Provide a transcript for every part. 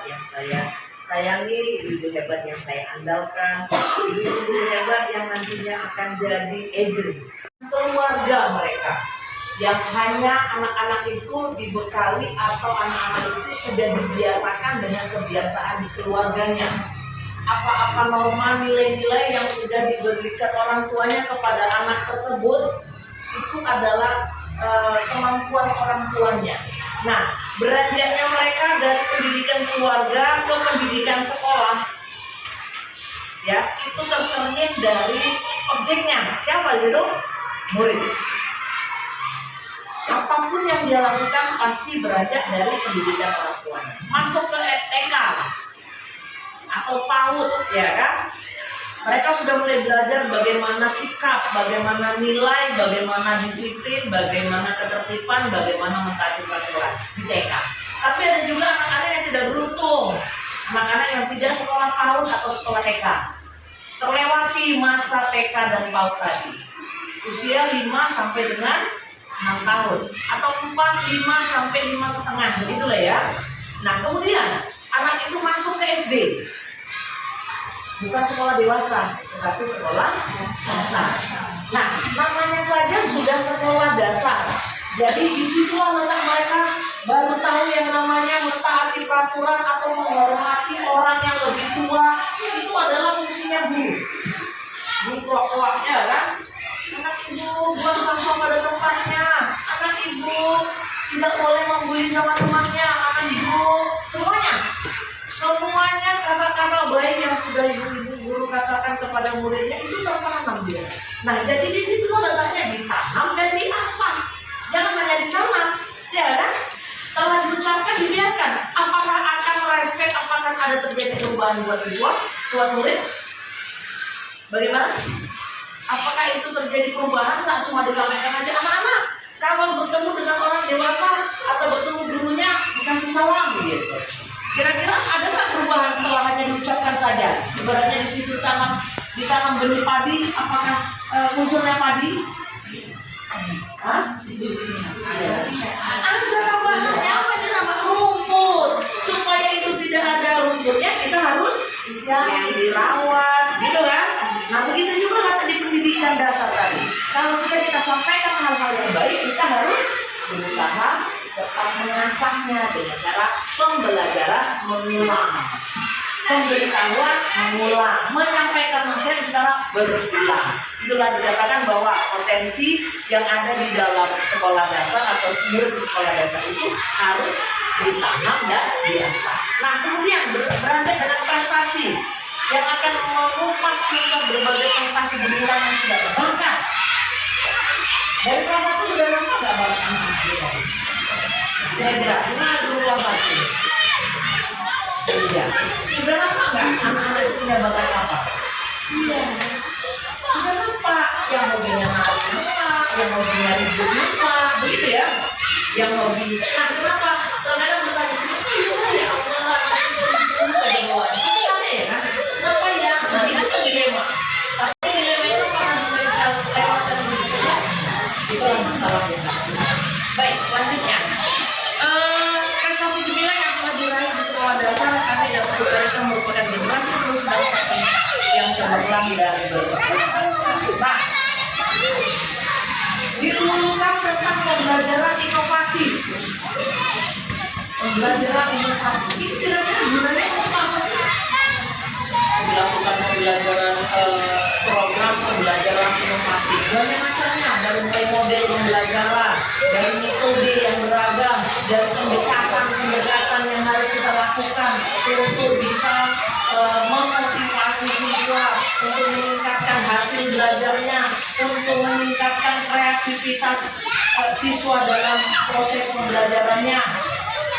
hebat yang saya sayangi, ibu hebat yang saya andalkan, ibu hebat yang nantinya akan jadi agent keluarga mereka, yang hanya anak-anak itu dibekali atau anak-anak itu sudah dibiasakan dengan kebiasaan di keluarganya. Apa-apa norma nilai-nilai yang sudah diberikan orang tuanya kepada anak tersebut itu adalah kemampuan orang tuanya. Nah, beranjaknya mereka dari pendidikan keluarga ke pendidikan sekolah, ya, itu tercermin dari objeknya. Siapa itu? Murid. Apapun yang dia lakukan pasti beranjak dari pendidikan orang tuanya. Masuk ke TK atau PAUD, ya kan? Mereka sudah mulai belajar bagaimana sikap, bagaimana nilai, bagaimana disiplin, bagaimana ketertiban, bagaimana mentaati peraturan di TK. Tapi ada juga anak-anak yang tidak beruntung, anak-anak yang tidak sekolah PAUD atau sekolah TK. Terlewati masa TK dan PAUD tadi. Usia 5 sampai dengan 6 tahun atau 4, 5 sampai 5,5, begitulah ya. Nah, kemudian anak itu masuk ke SD. Bukan sekolah dewasa, tetapi sekolah dasar. Nah, namanya saja sudah sekolah dasar. Jadi disitulah letak mereka baru tahu yang namanya mentaati peraturan atau menghormati orang yang lebih tua. Itu adalah fungsinya guru. Guru kelompoknya kan. Anak ibu buang sampah pada tempatnya. Anak ibu tidak boleh membuli sama temannya. Anak ibu semuanya kata-kata baik yang sudah ibu-ibu guru katakan kepada muridnya itu tertanam dia. Nah, jadi di situ letaknya ditanam dan diasah. Jangan hanya ditanam, ya kan? Setelah diucapkan dibiarkan. Apakah akan merespek? Apakah ada terjadi perubahan buat siswa, buat murid? Bagaimana? Apakah itu terjadi perubahan saat cuma disampaikan aja? Anak-anak, kalau bertemu dengan orang dewasa atau bertemu gurunya dikasih salam gitu. Kira-kira ada nggak perubahan setelah hanya diucapkan saja? Ibaratnya di situ ditanam benih padi, apakah munculnya padi? Hah? Ada tambahannya, apa aja nama rumput. Supaya itu tidak ada rumputnya, kita harus dirawat, gitu kan? Nah, begitu juga kata di pendidikan dasar tadi. Kalau sudah kita sampaikan hal-hal yang baik, kita harus berusaha tetap mengasahnya dengan cara pembelajaran mengulang, pemberitahuan mengulang, menyampaikan nasihat secara berulang. Itulah dikatakan bahwa potensi yang ada di dalam sekolah dasar atau murid di sekolah dasar itu harus ditanam dan diasah. Nah, kemudian beranjak dengan prestasi yang akan mengupas tuntas berbagai prestasi berulang yang sudah terbakat. Dari kelas 1 sudah nampak nggak bakat anak-anak kita? Kira-kira ini suruh satu. Iya. Sudah nampak nggak anak-anak itu punya bakat apa? Iya. Sudah nampak yang hobinya nari, yang hobinya ribut, begitu ya? Yang hobi. Nah, kenapa? Kadang bertanya, kenapa ya Allah? Ada bawaan. Pasti aneh ya kan? Kenapa ya? Nah, itu kan dilema. Tapi dilema itu karena bisa kita lewatkan begitu. Itulah masalahnya. Baik, selanjutnya. Prestasi gemilang yang telah diraih di sekolah dasar kami dapat diberikan merupakan generasi penerus bangsa yang cemerlang dan berkembang. Nah, diperlukan tentang pembelajaran inovatif. Pembelajaran inovatif ini kira-kira gunanya apa sih? Dilakukan pembelajaran program pembelajaran inovatif. Banyak macamnya, dari mulai model pembelajaran, dari metode yang beragam, dari pendekatan yang harus kita lakukan untuk bisa memotivasi siswa, untuk meningkatkan hasil belajarnya, untuk meningkatkan kreativitas siswa dalam proses pembelajarannya.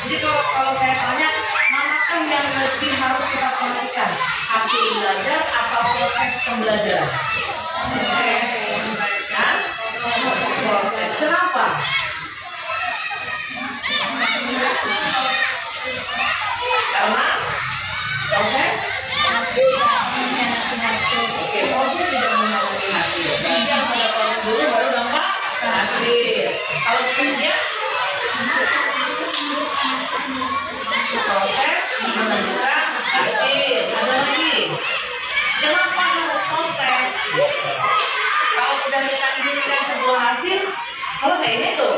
Jadi kalau saya tanya, manakah yang lebih harus kita perhatikan? Hasil belajar atau proses pembelajaran? Proses. Kenapa? Karena proses. Oke, proses tidak mempengaruhi hasil. Jadi harus ada proses dulu baru dapat hasil. Kalau kemudian proses selesai itu.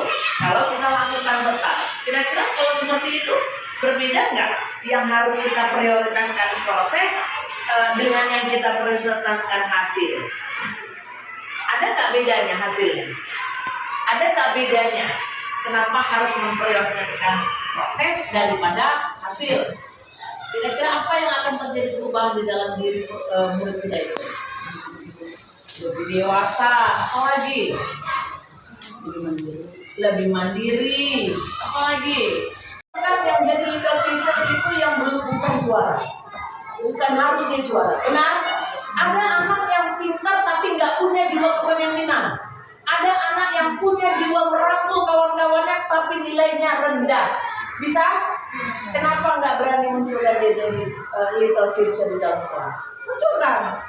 Kalau kita lakukan tetap, kira-kira kalau seperti itu berbeda nggak? Yang harus kita prioritaskan proses dengan yang kita prioritaskan hasil. Ada nggak bedanya hasilnya? Ada nggak bedanya? Kenapa harus memprioritaskan proses daripada hasil? Kira-kira apa yang akan terjadi perubahan di dalam diri murid kita itu? Lebih dewasa, apa lagi? Lebih mandiri, apa lagi? Kan yang jadi little teacher itu yang bukan juara, bukan harus dia juara. Benar? Ada anak yang pintar tapi nggak punya jiwa kepemimpinan. Ada anak yang punya jiwa merangkul kawan-kawannya tapi nilainya rendah. Bisa? Kenapa nggak berani munculkan dia jadi little teacher di dalam kelas? Munculkan.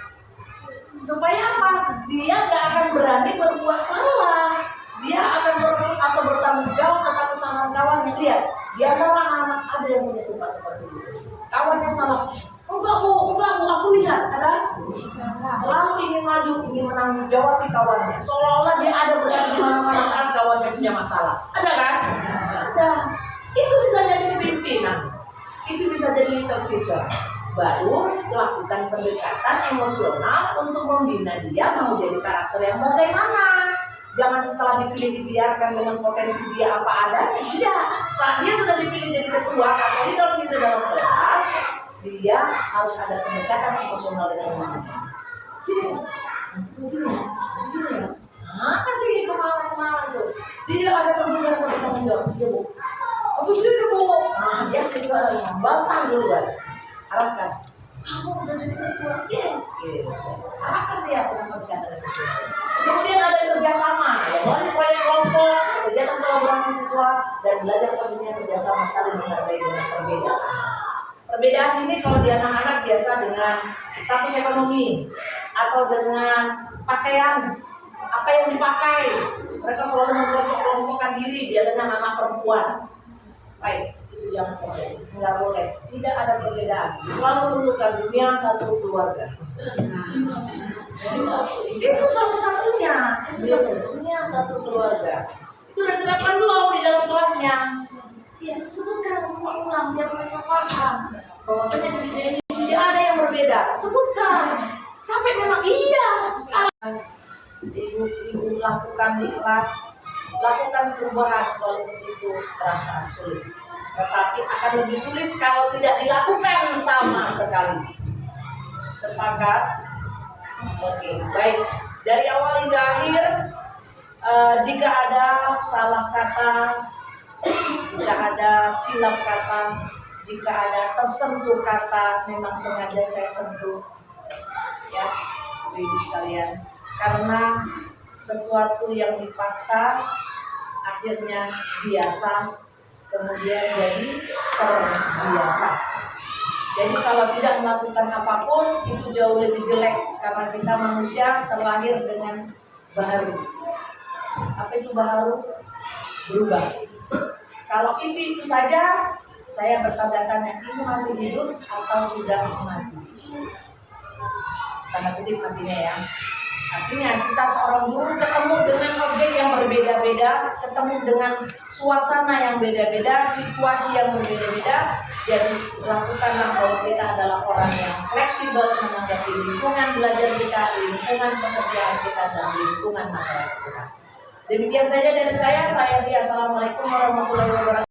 Supaya apa? Dia nggak akan berani berbuat salah. Dia akan atau bertanggung jawab kepada sama kawannya. Lihat, di antara anak-anak ada yang punya sifat seperti itu. Kawannya salah. Enggak bu, aku lihat ada selalu ingin maju, ingin menanggung jawab di kawannya. Seolah-olah dia ada berada di mana-mana saat kawannya punya masalah. Ada kan? Ada. Itu bisa jadi pimpinan. Itu bisa jadi little teacher. Baru lakukan pendekatan emosional untuk membina dia mau jadi karakter yang bagaimana. Jangan setelah dipilih dibiarkan dengan potensi dia apa adanya. Iya, saat dia sudah dipilih jadi ketua atau little teacher dalam kelas, dia harus ada pendekatan emosional dengan teman-teman. Sini, nah, kasih pengalaman tuh. Dia ada teman yang sampai tanggung jawab. Dia bu, aku itu bu. Nah, dia juga ada bantah dulu kan. Arahkan. Kamu udah jadi ketua. Iya. Arahkan dia dengan pendekatan emosional. Kemudian ada kerjasama, melalui proyek kelompok, kegiatan kolaborasi siswa, dan belajar pentingnya kerjasama saling menghargai dengan perbedaan. Perbedaan ini kalau di anak-anak biasa dengan status ekonomi atau dengan pakaian, apa yang dipakai. Mereka selalu mengkelompokkan diri, biasanya anak perempuan. Baik, itu jangan boleh, nggak boleh. Tidak ada perbedaan. Selalu menunjukkan dunia satu keluarga. Itu salah satunya, satu keluarga. Itu udah diterapkan dulu di dalam kelasnya. Ya, sebutkan ulang biar mereka paham bahwasanya di dunia ini tidak ada yang berbeda. Sebutkan. Capek memang iya. Ibu lakukan di kelas, lakukan perubahan kalau itu terasa sulit. Tetapi akan lebih sulit kalau tidak dilakukan sama sekali. Sepakat? Oke, baik. Dari awal hingga akhir, jika ada salah kata, jika ada silap kata, jika ada tersentuh kata, memang sengaja saya sentuh, ya, ibu sekalian. Karena sesuatu yang dipaksa, akhirnya biasa, kemudian jadi terbiasa. Jadi kalau tidak melakukan apapun itu jauh lebih jelek karena kita manusia terlahir dengan baharu. Apa itu baharu? Berubah. Kalau itu saja saya bertanda tanya ini masih hidup atau sudah mati. Tanda kutip matinya ya. Artinya kita seorang guru ketemu dengan objek yang berbeda-beda, ketemu dengan suasana yang beda-beda, situasi yang berbeda-beda. Jadi lakukanlah bahwa kita adalah orang yang fleksibel menanggapi lingkungan belajar kita, lingkungan pekerjaan kita, dan lingkungan masyarakat kita. Demikian saja dari saya. Assalamualaikum warahmatullahi wabarakatuh.